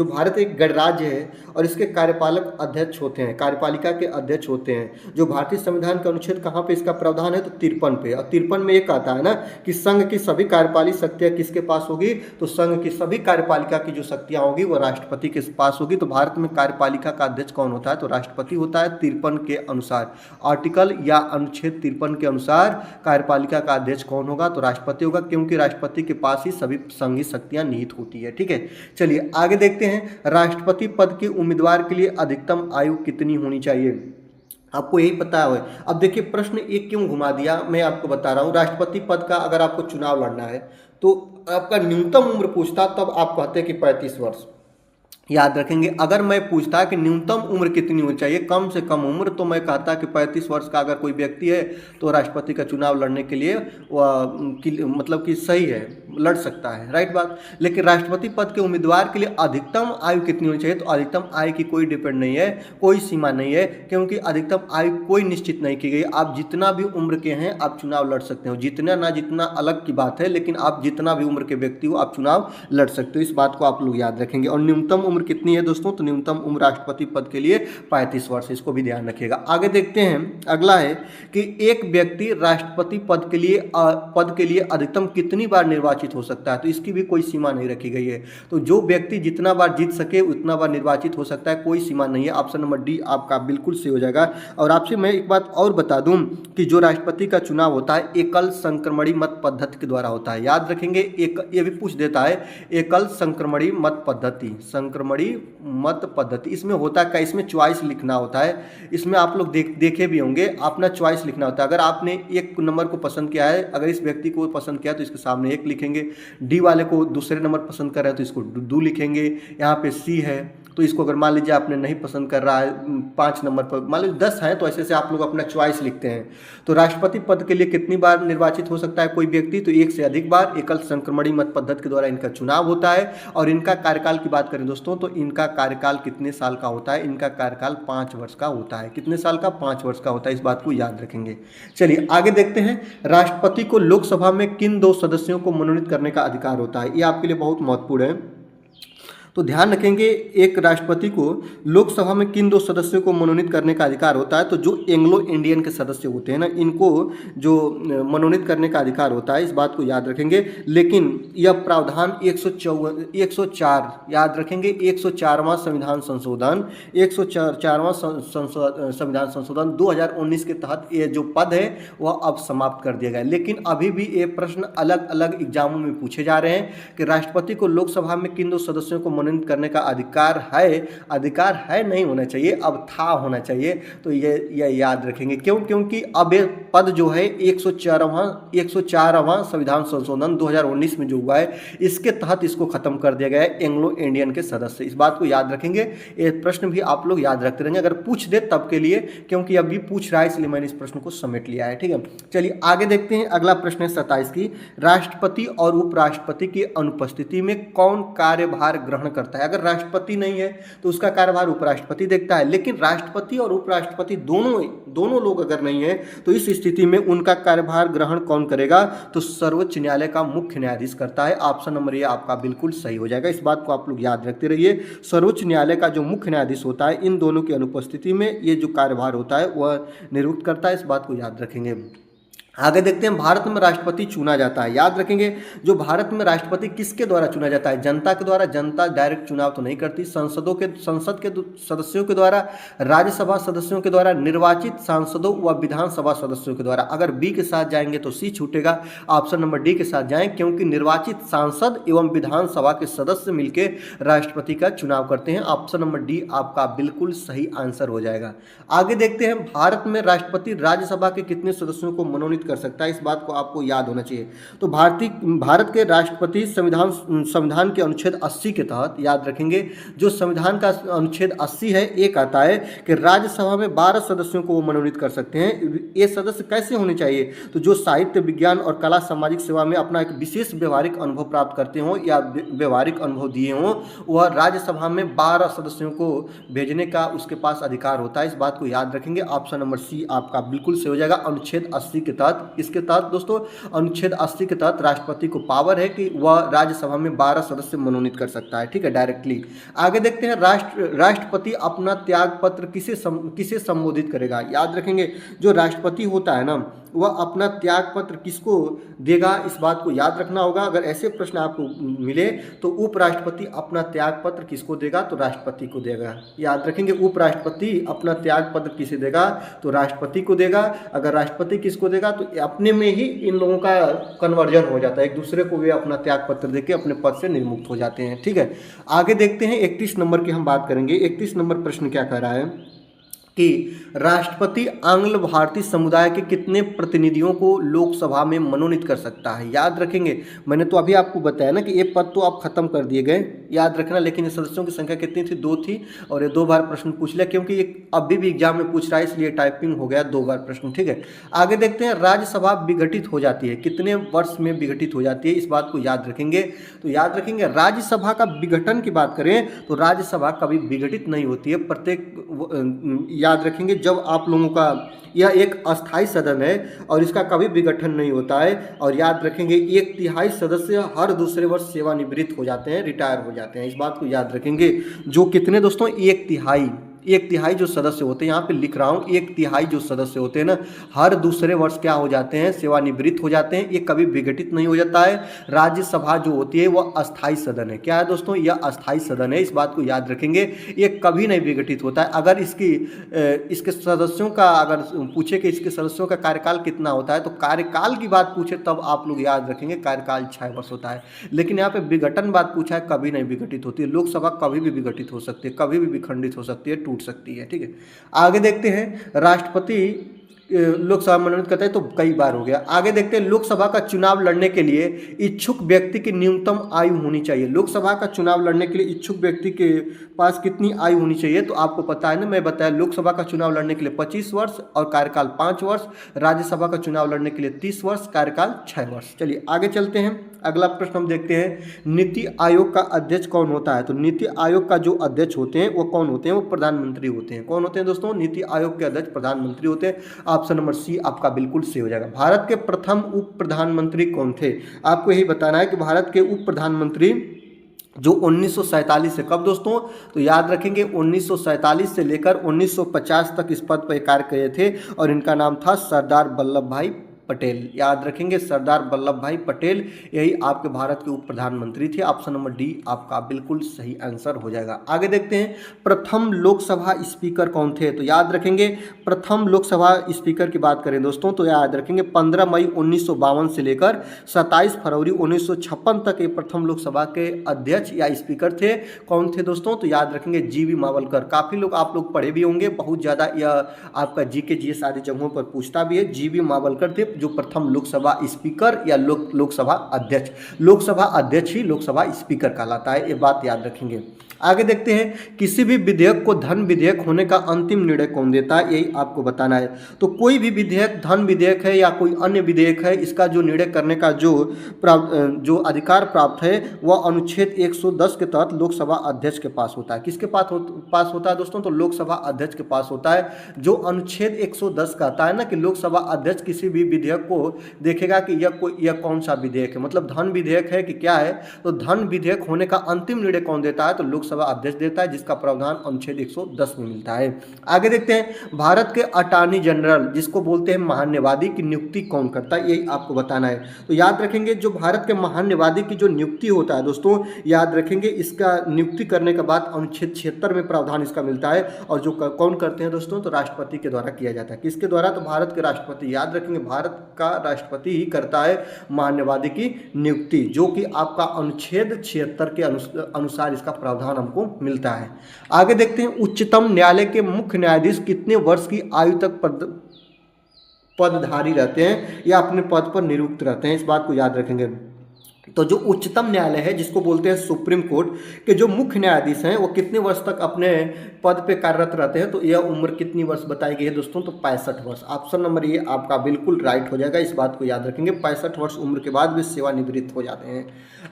भारत एक गणराज्य है और इसके कार्यपालक अध्यक्ष होते हैं, कार्यपालिका के अध्यक्ष होते हैं। जो भारतीय संविधान का अनुच्छेद कहाँ पे इसका प्रावधान है, तो 53 पे। और 53 में एक आता है ना कि संघ की सभी कार्यपालिक शक्तियाँ किसके पास होगी, तो संघ की सभी कार्यपालिका की जो शक्तियाँ होगी वो राष्ट्रपति के पास होगी। तो भारत में कार्यपालिका का अध्यक्ष कौन होता है, तो राष्ट्रपति होता है। 53 के अनुसार, आर्टिकल या अनुच्छेद 53 के अनुसार कार्यपालिका का अध्यक्ष कौन होगा, तो राष्ट्रपति होगा, क्योंकि राष्ट्रपति के पास ही सभी संघीय शक्तियाँ निहित होती है। ठीक है, चलिए आगे देखते देखते हैं राष्ट्रपति पद के उम्मीदवार के लिए अधिकतम आयु कितनी होनी चाहिए। आपको यही पता है। अब देखिए प्रश्न एक क्यों घुमा दिया, मैं आपको बता रहा हूँ। राष्ट्रपति पद का अगर आपको चुनाव लड़ना है तो आपका न्यूनतम उम्र पूछता, तब आप कहते हैं कि 35 वर्ष। याद रखेंगे, अगर मैं पूछता कि न्यूनतम उम्र कितनी होनी चाहिए, कम से कम उम्र, तो मैं कहता कि 35 वर्ष का अगर कोई व्यक्ति है तो राष्ट्रपति का चुनाव लड़ने के लिए मतलब कि सही है, लड़ सकता है, राइट बात। लेकिन राष्ट्रपति पद के उम्मीदवार के लिए अधिकतम आयु कितनी होनी चाहिए, तो अधिकतम आयु की कोई डिपेंड नहीं है, कोई सीमा नहीं है, क्योंकि अधिकतम आयु कोई निश्चित नहीं की गई। आप जितना भी उम्र के हैं आप चुनाव लड़ सकते हो, जितना ना जितना अलग की बात है, लेकिन आप जितना भी उम्र के व्यक्ति हो आप चुनाव लड़ सकते हो। इस बात को आप लोग याद रखेंगे। और न्यूनतम उम्र कितनी है दोस्तों, तो न्यूनतम उम्र राष्ट्रपति पद के लिए 35 वर्ष, इसको भी ध्यान रखिएगा। आगे देखते हैं, अगला है कि एक व्यक्ति राष्ट्रपति पद के लिए अधिकतम कितनी बार निर्वाचित हो सकता है, तो इसकी भी कोई सीमा नहीं रखी गई है। तो जो व्यक्ति जितना बार जीत सके उतना बार निर्वाचित हो सकता है, कोई सीमा नहीं है। ऑप्शन नंबर डी आपका बिल्कुल सही हो जाएगा। और आपसे मैं एक बात और बता दूं कि जो राष्ट्रपति का चुनाव होता है एकल संक्रमणी मत पद्धति के द्वारा होता है। याद रखेंगे, एक ये भी पूछ देता है, एकल संक्रमणी मत पद्धति, संक्रमणी मत पद्धति, इसमें होता क्या, इसमें चॉइस लिखना होता है। इसमें आप लोग देखे भी होंगे, अपना चॉइस लिखना होता है। अगर आपने एक नंबर को पसंद किया है, अगर इस व्यक्ति को पसंद किया तो इसके सामने 1 लिखेंगे, डी वाले को दूसरे नंबर पसंद कर रहे हैं तो इसको 2 लिखेंगे। यहाँ पे सी है तो इसको अगर मान लीजिए आपने नहीं पसंद कर रहा है 5 नंबर पर, मान लीजिए 10 है, तो ऐसे से आप लोग अपना चॉइस लिखते हैं। तो राष्ट्रपति पद के लिए कितनी बार निर्वाचित हो सकता है कोई व्यक्ति, तो 1 से अधिक बार। एकल संक्रमणी मत पद्धति के द्वारा इनका चुनाव होता है। और इनका कार्यकाल की बात करें दोस्तों, तो इनका कार्यकाल कितने साल का होता है, इनका कार्यकाल 5 वर्ष का होता है। कितने साल का, 5 वर्ष का होता है, इस बात को याद रखेंगे। चलिए आगे देखते हैं, राष्ट्रपति को लोकसभा में किन 2 सदस्यों को मनोनीत करने का अधिकार होता है, ये आपके लिए बहुत महत्वपूर्ण है। तो ध्यान रखेंगे, एक राष्ट्रपति को लोकसभा में किन 2 सदस्यों को मनोनीत करने का अधिकार होता है, तो जो एंग्लो इंडियन के सदस्य होते हैं ना, इनको जो मनोनीत करने का अधिकार होता है, इस बात को याद रखेंगे। लेकिन यह प्रावधान 104 याद रखेंगे, 104वां संविधान संशोधन, 104वां संविधान संशोधन 2019 के तहत ये जो पद है वह अब समाप्त कर दिया गया। लेकिन अभी भी ये प्रश्न अलग अलग एग्जामों में पूछे जा रहे हैं कि राष्ट्रपति को लोकसभा में किन 2 सदस्यों को मनोनीत करने का अधिकार है, नहीं होना चाहिए, अब था होना चाहिए। तो ये याद रखेंगे, क्यों, क्योंकि अब ये पद जो है 104वां संविधान संशोधन 2019 में जो हुआ है, इसके तहत इसको खत्म कर दिया गया है, एंग्लो इंडियन के सदस्य। इस बात को याद रखेंगे, ये प्रश्न भी आप लोग याद रखते रहेंगे, अगर पूछ दे तब के लिए, क्योंकि अभी पूछ रहा है इसलिए मैंने इस प्रश्न को समेट लिया है, ठीक है। चलिए आगे देखते हैं, अगला प्रश्न है 27 की, राष्ट्रपति और उपराष्ट्रपति की अनुपस्थिति में कौन कार्यभार ग्रहण करता है। अगर राष्ट्रपति नहीं है तो उसका कार्यभार उपराष्ट्रपति देखता है, लेकिन राष्ट्रपति और उपराष्ट्रपति दोनों लोग अगर नहीं है तो इस स्थिति में उनका कार्यभार ग्रहण कौन करेगा, तो सर्वोच्च न्यायालय का मुख्य न्यायाधीश करता है। ऑप्शन नंबर ये आपका बिल्कुल सही हो जाएगा। इस बात को आप लोग याद रखते रहिए, सर्वोच्च न्यायालय का जो मुख्य न्यायाधीश होता है, इन दोनों की अनुपस्थिति में ये जो कार्यभार होता है वह नियुक्त करता है। इस बात को याद रखेंगे। आगे देखते हैं, भारत में राष्ट्रपति चुना जाता है। याद रखेंगे, जो भारत में राष्ट्रपति किसके द्वारा चुना जाता है, जनता के द्वारा। जनता डायरेक्ट चुनाव तो नहीं करती, संसद के सदस्यों के द्वारा, राज्यसभा सदस्यों के द्वारा, निर्वाचित सांसदों व विधानसभा सदस्यों के द्वारा। अगर बी के साथ जाएंगे तो सी छूटेगा, ऑप्शन नंबर डी के साथ जाएं, क्योंकि निर्वाचित सांसद एवं विधानसभा के सदस्य मिलकर राष्ट्रपति का चुनाव करते हैं। ऑप्शन नंबर डी आपका बिल्कुल सही आंसर हो जाएगा। आगे देखते हैं, भारत में राष्ट्रपति राज्यसभा के कितने सदस्यों को मनोनीत कर सकता है, इस बात को आपको याद होना चाहिए। तो भारत के राष्ट्रपति संविधान के अनुच्छेद 80 के तहत, याद रखेंगे, जो संविधान का अनुच्छेद 80 है, ये कहता है कि राज्यसभा में 12 सदस्यों को वो मनोनीत कर सकते हैं। ये सदस्य कैसे होने चाहिए, तो जो साहित्य, विज्ञान और कला, सामाजिक सेवा में अपना एक विशेष व्यवहारिक अनुभव प्राप्त करते हों या व्यवहारिक अनुभव दिए हों, वह राज्यसभा में 12 सदस्यों को भेजने का उसके पास अधिकार होता है। इस बात को याद रखेंगे। ऑप्शन नंबर सी आपका बिल्कुल सही हो जाएगा। अनुच्छेद 80 के तहत, इसके तहत दोस्तों अनुच्छेद 80 के तहत राष्ट्रपति को पावर है कि वह राज्यसभा में 12 सदस्य मनोनीत कर सकता है, ठीक है, डायरेक्टली। आगे देखते हैं, राष्ट्रपति अपना त्याग पत्र किसे संबोधित करेगा। याद रखेंगे, जो राष्ट्रपति होता है ना, वह अपना त्याग पत्र किसको देगा, इस बात को याद रखना होगा। अगर ऐसे प्रश्न आपको मिले तो उपराष्ट्रपति अपना त्याग पत्र किसको देगा, तो राष्ट्रपति को देगा। याद रखेंगे, उपराष्ट्रपति अपना त्याग पत्र किसे देगा, तो राष्ट्रपति को देगा। अगर राष्ट्रपति किसको देगा, तो अपने में ही इन लोगों का कन्वर्जन हो जाता है, एक दूसरे को वे अपना त्याग पत्र देके अपने पद से निर्मुक्त हो जाते हैं। ठीक है, आगे देखते हैं 31 नंबर की हम बात करेंगे। 31 नंबर प्रश्न क्या कह रहा है कि राष्ट्रपति आंग्ल भारतीय समुदाय के कितने प्रतिनिधियों को लोकसभा में मनोनीत कर सकता है। याद रखेंगे, मैंने तो अभी आपको बताया ना कि ये पद तो आप खत्म कर दिए गए, याद रखना। लेकिन ये सदस्यों की संख्या कितनी थी, 2 थी, और ये 2 बार प्रश्न पूछ लिया, क्योंकि ये अभी भी एग्जाम में पूछ रहा है, इसलिए टाइपिंग हो गया 2 बार प्रश्न। ठीक है, आगे देखते हैं, राज्यसभा विघटित हो जाती है, कितने वर्ष में विघटित हो जाती है, इस बात को याद रखेंगे। तो याद रखेंगे, राज्यसभा का विघटन की बात करें तो राज्यसभा कभी विघटित नहीं होती है। प्रत्येक याद रखेंगे, जब आप लोगों का यह एक अस्थाई सदन है और इसका कभी विघटन नहीं होता है। और याद रखेंगे, 1/3 सदस्य हर दूसरे वर्ष सेवानिवृत्त हो जाते हैं, रिटायर हो जाते हैं, इस बात को याद रखेंगे। जो कितने दोस्तों, 1/3 जो सदस्य होते हैं, यहाँ पे लिख रहा हूँ 1/3 जो सदस्य होते हैं ना, हर दूसरे वर्ष क्या हो जाते हैं, सेवानिवृत्त हो जाते हैं। ये कभी विघटित नहीं हो जाता है। राज्यसभा जो होती है वह अस्थाई सदन है। क्या है दोस्तों, यह अस्थाई सदन है, इस बात को याद रखेंगे। ये कभी नहीं विघटित होता है। अगर इसके सदस्यों का अगर पूछे कि इसके सदस्यों का कार्यकाल कितना होता है, तो कार्यकाल की बात पूछे तब आप लोग याद रखेंगे कार्यकाल 6 वर्ष होता है। लेकिन यहाँ पे विघटन बात पूछा है, कभी नहीं विघटित होती है। लोकसभा कभी भी विघटित हो सकती है, कभी भी विखंडित हो सकती है, टूट सकती है। ठीक है, आगे देखते हैं, राष्ट्रपति लोकसभा मनोनीत करता है तो कई बार हो गया। आगे देखते हैं, लोकसभा का चुनाव लड़ने के लिए इच्छुक व्यक्ति की न्यूनतम आयु होनी चाहिए। लोकसभा का चुनाव लड़ने के लिए इच्छुक व्यक्ति के पास कितनी आयु होनी चाहिए, तो आपको पता है ना, मैं बताया, लोकसभा का चुनाव लड़ने के लिए 25 वर्ष और कार्यकाल 5 वर्ष, राज्यसभा का चुनाव लड़ने के लिए 30 वर्ष, कार्यकाल 6 वर्ष। चलिए आगे चलते हैं, अगला प्रश्न हम देखते हैं, नीति आयोग का अध्यक्ष कौन होता है। तो नीति आयोग का जो अध्यक्ष होते हैं वो कौन होते हैं, वो प्रधानमंत्री होते हैं। कौन होते हैं दोस्तों, नीति आयोग के अध्यक्ष प्रधानमंत्री होते हैं। ऑप्शन नंबर सी आपका बिल्कुल सही हो जाएगा। भारत के प्रथम उप प्रधानमंत्री कौन थे, आपको यही बताना है कि भारत के उप प्रधानमंत्री जो 1947 से, कब दोस्तों, तो याद रखेंगे 1947 से लेकर 1950 तक इस पद पर कार्य किए थे, और इनका नाम था सरदार वल्लभ भाई पटेल। याद रखेंगे, सरदार वल्लभ भाई पटेल, यही आपके भारत के उप प्रधानमंत्री थे। ऑप्शन नंबर डी आपका बिल्कुल सही आंसर हो जाएगा। आगे देखते हैं, प्रथम लोकसभा स्पीकर कौन थे। तो याद रखेंगे, प्रथम लोकसभा स्पीकर की बात करें दोस्तों, तो याद रखेंगे 15 मई 1952 से लेकर 27 फरवरी 1956 तक ये प्रथम लोकसभा के अध्यक्ष या स्पीकर थे। कौन थे दोस्तों, तो याद रखेंगे जीवी मावलकर। काफ़ी लोग आप लोग पढ़े भी होंगे, बहुत ज़्यादा यह आपका जीके जीएस आदि जगहों पर पूछता भी है। जीवी मावलकर थे जो प्रथम लोकसभा स्पीकर या लोकसभा अध्यक्ष, लोकसभा अध्यक्ष ही लोकसभा स्पीकर कहलाता है, ये बात याद रखेंगे। आगे देखते हैं, किसी भी विधेयक को धन विधेयक होने का अंतिम निर्णय कौन देता है, यही आपको बताना है। तो कोई भी विधेयक, धन विधेयक है या कोई अन्य विधेयक है, इसका जो निर्णय करने का जो अधिकार प्राप्त है वह अनुच्छेद 110 के तहत लोकसभा अध्यक्ष के पास होता है। किसके पास होता है दोस्तों, तो लोकसभा अध्यक्ष के पास होता है। जो अनुच्छेद 110 कहता है ना कि लोकसभा अध्यक्ष किसी भी विधेयक को देखेगा कि यह कौन सा विधेयक है, मतलब धन विधेयक है कि क्या है, तो धन विधेयक होने का अंतिम निर्णय कौन देता है, तो लोकसभा अध्यक्ष देता है, जिसका प्रावधान अनुच्छेद 110 में मिलता है। आगे देखते हैं, भारत के अटॉर्नी जनरल जिसको बोलते हैं महान्यायवादी की नियुक्ति कौन करता है, यही आपको बताना है। तो याद रखेंगे, जो भारत के महान्यायवादी की जो नियुक्ति होता है दोस्तों, याद रखेंगे इसका नियुक्ति करने के बाद अनुच्छेद 76 में प्रावधान इसका मिलता है। और जो कौन करते हैं दोस्तों, तो राष्ट्रपति के द्वारा किया जाता है। किसके द्वारा, तो भारत के राष्ट्रपति। याद रखेंगे, भारत का राष्ट्रपति ही करता है महान्यायवादी की नियुक्ति, जो कि आपका अनुच्छेद 76 के अनुसार इसका प्रावधान हमको मिलता है। आगे देखते हैं, उच्चतम न्यायालय के मुख्य न्यायाधीश कितने वर्ष की आयु तक पदधारी रहते हैं या अपने पद पर नियुक्त रहते हैं, इस बात को याद रखेंगे। तो जो उच्चतम न्यायालय है, जिसको बोलते हैं सुप्रीम कोर्ट के जो मुख्य न्यायाधीश हैं, वो कितने वर्ष तक अपने पद पे कार्यरत रहते हैं, तो यह उम्र कितनी वर्ष बताई गई है दोस्तों, तो 65 वर्ष। ऑप्शन नंबर ये आपका बिल्कुल राइट हो जाएगा, इस बात को याद रखेंगे। 65 वर्ष उम्र के बाद वे सेवानिवृत्त हो जाते हैं।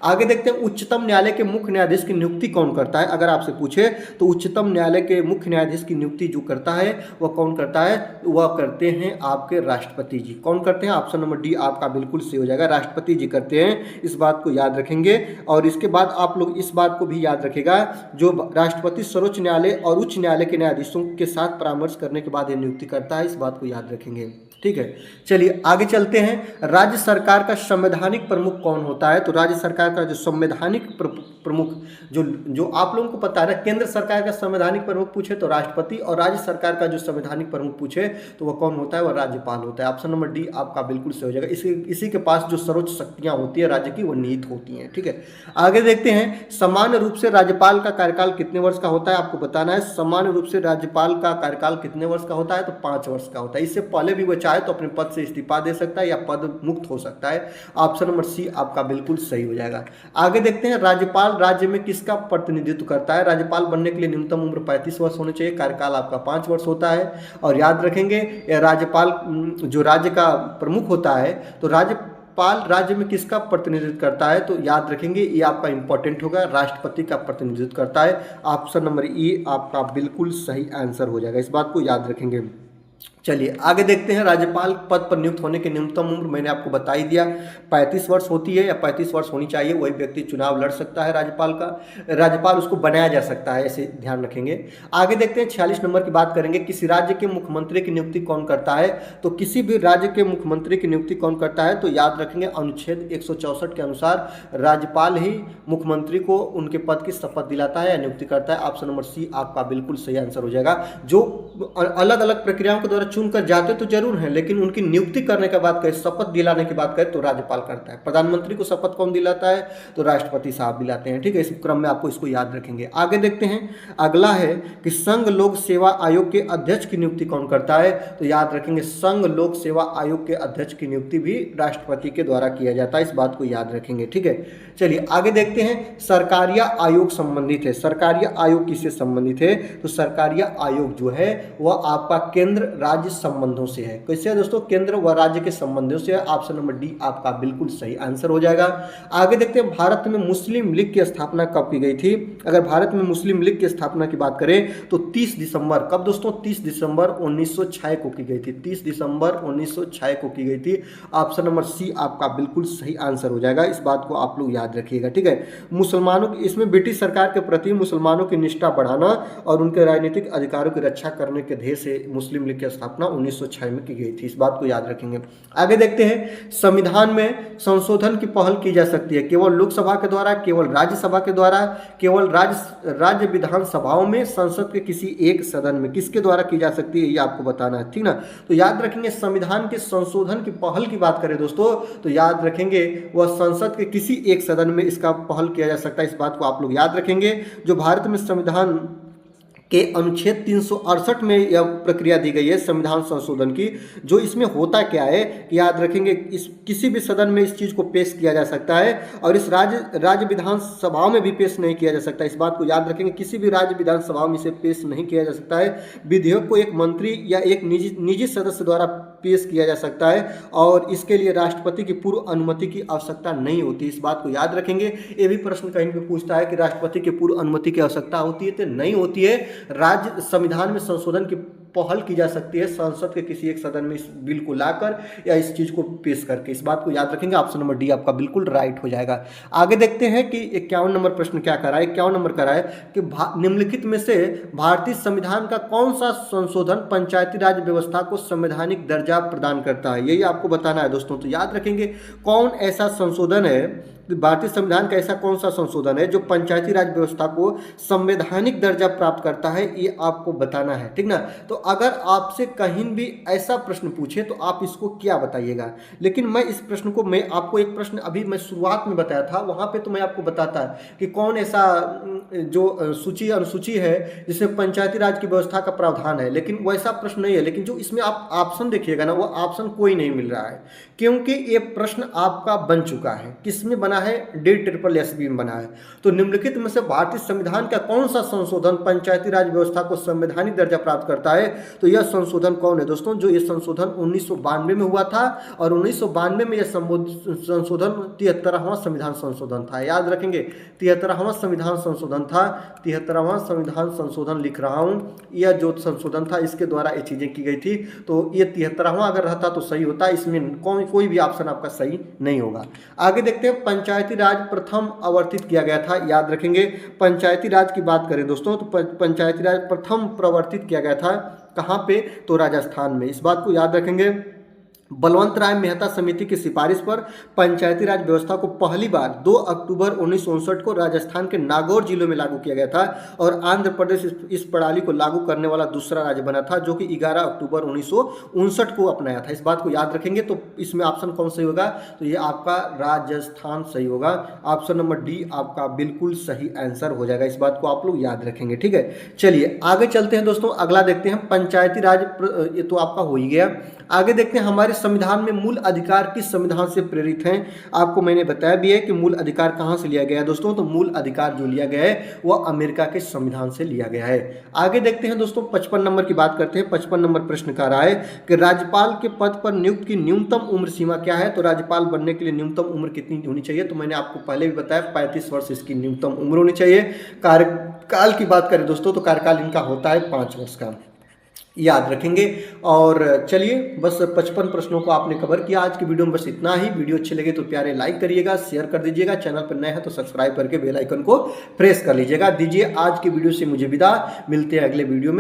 आगे देखते हैं, उच्चतम न्यायालय के मुख्य न्यायाधीश की नियुक्ति कौन करता है। अगर आपसे पूछे तो उच्चतम न्यायालय के मुख्य न्यायाधीश की नियुक्ति जो करता है वह कौन करता है, वह करते हैं आपके राष्ट्रपति जी। कौन करते हैं, ऑप्शन नंबर डी आपका बिल्कुल सही हो जाएगा, राष्ट्रपति जी करते हैं, इस बात को याद रखेंगे। और इसके बाद आप लोग इस बात को भी याद रखेगा, जो राष्ट्रपति सर्वोच्च न्यायालय और उच्च न्यायालय के न्यायाधीशों के साथ परामर्श करने के बाद ये नियुक्ति करता है, इस बात को याद रखेंगे। ठीक है, चलिए आगे चलते हैं। राज्य सरकार का संवैधानिक प्रमुख कौन होता है? तो राज्य सरकार का जो संवैधानिक प्रमुख, जो आप लोगों को पता है ना, केंद्र सरकार का संवैधानिक प्रमुख पूछे तो राष्ट्रपति, और राज्य सरकार का जो संवैधानिक प्रमुख पूछे तो वह कौन होता है? वह राज्यपाल होता है। ऑप्शन नंबर डी आपका बिल्कुल सही हो जाएगा। इसी के पास जो सर्वोच्च शक्तियां होती है राज्य की, वो निहित होती हैं। ठीक है, आगे देखते हैं। सामान्य रूप से राज्यपाल का कार्यकाल कितने वर्ष का होता है? आपको बताना है। सामान्य रूप से राज्यपाल का कार्यकाल कितने वर्ष का होता है? तो 5 वर्ष का होता है। इससे पहले भी वह चाहे तो अपने पद से इस्तीफा दे सकता है या पद मुक्त हो सकता है। ऑप्शन नंबर सी आपका बिल्कुल सही हो जाएगा। आगे देखते हैं। राज्यपाल राज्य में किसका प्रतिनिधित्व करता है? राज्यपाल बनने के लिए न्यूनतम उम्र 35 वर्ष होनी चाहिए। कार्यकाल आपका 5 वर्ष होता है। और याद रखेंगे, राज्यपाल जो राज्य का प्रमुख होता है, तो राज्यपाल राज्य में किसका प्रतिनिधित्व करता है? तो याद रखेंगे, ये आपका इंपॉर्टेंट होगा, राष्ट्रपति का प्रतिनिधित्व करता है। ऑप्शन नंबर ई आपका बिल्कुल सही आंसर हो जाएगा, इस बात को याद रखेंगे। चलिए आगे देखते हैं। राज्यपाल पद पर नियुक्त होने की न्यूनतम उम्र मैंने आपको बता ही दिया, 35 वर्ष होती है या 35 वर्ष होनी चाहिए। वही व्यक्ति चुनाव लड़ सकता है राज्यपाल का, राज्यपाल उसको बनाया जा सकता है, ऐसे ध्यान रखेंगे। आगे देखते हैं 46 नंबर की बात करेंगे। किसी राज्य के मुख्यमंत्री की नियुक्ति कौन करता है? तो किसी भी राज्य के मुख्यमंत्री की नियुक्ति कौन करता है? तो याद रखेंगे, अनुच्छेद 164 के अनुसार राज्यपाल ही मुख्यमंत्री को उनके पद की शपथ दिलाता है या नियुक्ति करता है। ऑप्शन नंबर सी आपका बिल्कुल सही आंसर हो जाएगा। जो अलग अलग प्रक्रियाओं के द्वारा चुनकर जाते तो जरूर हैं, लेकिन उनकी नियुक्ति करने का बात करें, शपथ दिलाने की बात करें, तो राज्यपाल करता है। प्रधानमंत्री को शपथ कौन दिलाता है? तो राष्ट्रपति साहब दिलाते हैं। ठीक है, इस क्रम में आपको इसको याद रखेंगे। आगे देखते हैं। अगला है कि संघ लोक सेवा आयोग के अध्यक्ष की नियुक्ति कौन करता है? तो याद रखेंगे, संघ लोक सेवा आयोग के अध्यक्ष की नियुक्ति भी राष्ट्रपति के द्वारा किया जाता है, इस बात को याद रखेंगे। ठीक है, चलिए आगे देखते हैं। सरकारिया आयोग संबंधित है। सरकारिया आयोग किससे संबंधित है? तो सरकारिया आयोग जो है वह आपका केंद्र राज्य संबंधों से है। कैसे है दोस्तों? केंद्र व राज्य के संबंधों से है। ऑप्शन नंबर डी आपका बिल्कुल सही आंसर हो जाएगा। आगे देखते हैं। भारत में मुस्लिम लीग की स्थापना कब की गई थी? अगर भारत में मुस्लिम लीग की स्थापना की बात करें तो 30 दिसंबर, कब दोस्तों? 30 दिसंबर 1906 को की गई थी। 30 दिसंबर 1906 को की गई थी। ऑप्शन नंबर सी आपका बिल्कुल सही आंसर हो जाएगा, इस बात को आप लोग याद रखिएगा। ठीक है, मुसलमानों की, इसमें ब्रिटिश सरकार के प्रति मुसलमानों की निष्ठा बढ़ाना और उनके राजनीतिक अधिकारों की रक्षा करने के ध्येय से मुस्लिम लीग की स्थापना 1906 में की गई थी, इस बात को याद रखेंगे। आगे देखते हैं। संविधान में संशोधन की पहल की जा सकती है केवल लोकसभा के द्वारा, केवल राज्यसभा के द्वारा, केवल राज्य विधानसभाओं में, संसद के किसी एक सदन में, किसके द्वारा की जा सकती है ये आपको बताना है। ठीक ना, तो याद रखेंगे संविधान के संशोधन की पहल की बात करें दोस्तों, तो याद रखेंगे वह संसद के किसी एक सदन में इसका पहल किया जा सकता है, इस बात को आप लोग याद रखेंगे। जो भारत में संविधान के अनुच्छेद 368 में यह प्रक्रिया दी गई है संविधान संशोधन की, जो इसमें होता क्या है कि याद रखेंगे, इस किसी भी सदन में इस चीज़ को पेश किया जा सकता है और इस राज्य विधानसभाओं में भी पेश नहीं किया जा सकता, इस बात को याद रखेंगे। किसी भी राज्य विधानसभाओं में इसे पेश नहीं किया जा सकता है। विधेयक को एक मंत्री या एक निजी सदस्य द्वारा पेश किया जा सकता है और इसके लिए राष्ट्रपति की पूर्व अनुमति की आवश्यकता नहीं होती, इस बात को याद रखेंगे। ये भी प्रश्न कहीं पे पूछता है कि राष्ट्रपति की पूर्व अनुमति की आवश्यकता होती है, तो नहीं होती है। राज्य संविधान में संशोधन की पहल की जा सकती है संसद के किसी एक सदन में इस बिल को लाकर या इस चीज को पेश करके, इस बात को याद रखेंगे। ऑप्शन नंबर डी आपका बिल्कुल राइट हो जाएगा। आगे देखते हैं कि 51 नंबर प्रश्न क्या कर रहा है। 51 नंबर कर रहा है कि निम्नलिखित में से भारतीय संविधान का कौन सा संशोधन पंचायती राज व्यवस्था को संवैधानिक दर्जा प्रदान करता है, यही आपको बताना है दोस्तों। तो याद रखेंगे कौन ऐसा संशोधन है, भारतीय संविधान का ऐसा कौन सा संशोधन है जो पंचायती राज व्यवस्था को संवैधानिक दर्जा प्राप्त करता है, ये आपको बताना है, ठीक ना। तो अगर आपसे कहीं भी ऐसा प्रश्न पूछे तो आप इसको क्या बताइएगा, लेकिन मैं इस प्रश्न को, मैं आपको एक प्रश्न अभी मैं शुरुआत में बताया था, वहां पे तो मैं आपको बताता कि कौन ऐसा जो सूची अनुसूची है जिसमें पंचायती राज की व्यवस्था का प्रावधान है, लेकिन वैसा प्रश्न नहीं है। लेकिन जो इसमें आप ऑप्शन देखिएगा ना, वो ऑप्शन कोई नहीं मिल रहा है, क्योंकि ये प्रश्न आपका बन चुका है। किसमें बना है? DSSB में बना है। तो निम्नलिखित में से भारतीय संविधान का कौन सा संशोधन पंचायती राज व्यवस्था को संवैधानिक दर्जा प्राप्त करता है, तो यह संशोधन कौन है दोस्तों? जो ये संशोधन 1992 में हुआ था और 1992 में यह संशोधन 73वां संविधान संशोधन था। याद रखेंगे 73वां संविधान संशोधन था। 73वां संविधान संशोधन लिख रहा हूँ। यह जो संशोधन था इसके द्वारा ये चीज़ें की गई थी। तो ये 73वां अगर रहता तो सही होता, इसमें कोई भी ऑप्शन आपका सही नहीं होगा। आगे देखते हैं, पंचायती राज प्रथम आवर्तित किया गया था। याद रखेंगे पंचायती राज की बात करें दोस्तों तो पंचायती राज प्रथम प्रवर्तित किया गया था कहाँ पे? तो राजस्थान में। इस बात को याद रखेंगे। बलवंत राय मेहता समिति की सिफारिश पर पंचायती राज व्यवस्था को पहली बार 2 अक्टूबर 1959 को राजस्थान के नागौर जिलों में लागू किया गया था और आंध्र प्रदेश इस प्रणाली को लागू करने वाला दूसरा राज्य बना था जो कि 11 अक्टूबर 1959 को अपनाया था। इस बात को याद रखेंगे। तो इसमें ऑप्शन कौन सही होगा? तो ये आपका राजस्थान सही होगा। ऑप्शन नंबर डी आपका बिल्कुल सही आंसर हो जाएगा। इस बात को आप लोग याद रखेंगे, ठीक है। चलिए आगे चलते हैं दोस्तों, अगला देखते हैं पंचायती राज। ये तो आपका हो ही गया। आगे देखते हैं हमारे संविधान में मूल अधिकार किस संविधान से प्रेरित हैं? आपको मैंने बताया भी है कि मूल अधिकार कहां से लिया गया है दोस्तों। तो मूल अधिकार जो लिया गया है वह अमेरिका के संविधान से लिया गया है। आगे देखते हैं दोस्तों 55 नंबर की बात करते हैं। 55 नंबर प्रश्न कह रहा है कि राज्यपाल के पद पर नियुक्त की न्यूनतम उम्र सीमा क्या है? तो राज्यपाल बनने के लिए न्यूनतम उम्र कितनी होनी चाहिए? तो मैंने आपको पहले भी बताया 35 वर्ष इसकी न्यूनतम उम्र होनी चाहिए। कार्यकाल की बात करें दोस्तों तो कार्यकाल इनका होता है 5 वर्ष का। याद रखेंगे। और चलिए बस 55 प्रश्नों को आपने कवर किया आज की वीडियो में। बस इतना ही। वीडियो अच्छे लगे तो प्यारे लाइक करिएगा, शेयर कर दीजिएगा। चैनल पर नए हैं तो सब्सक्राइब करके बेल आइकन को प्रेस कर लीजिएगा। दीजिए आज की वीडियो से मुझे विदा। मिलते हैं अगले वीडियो में।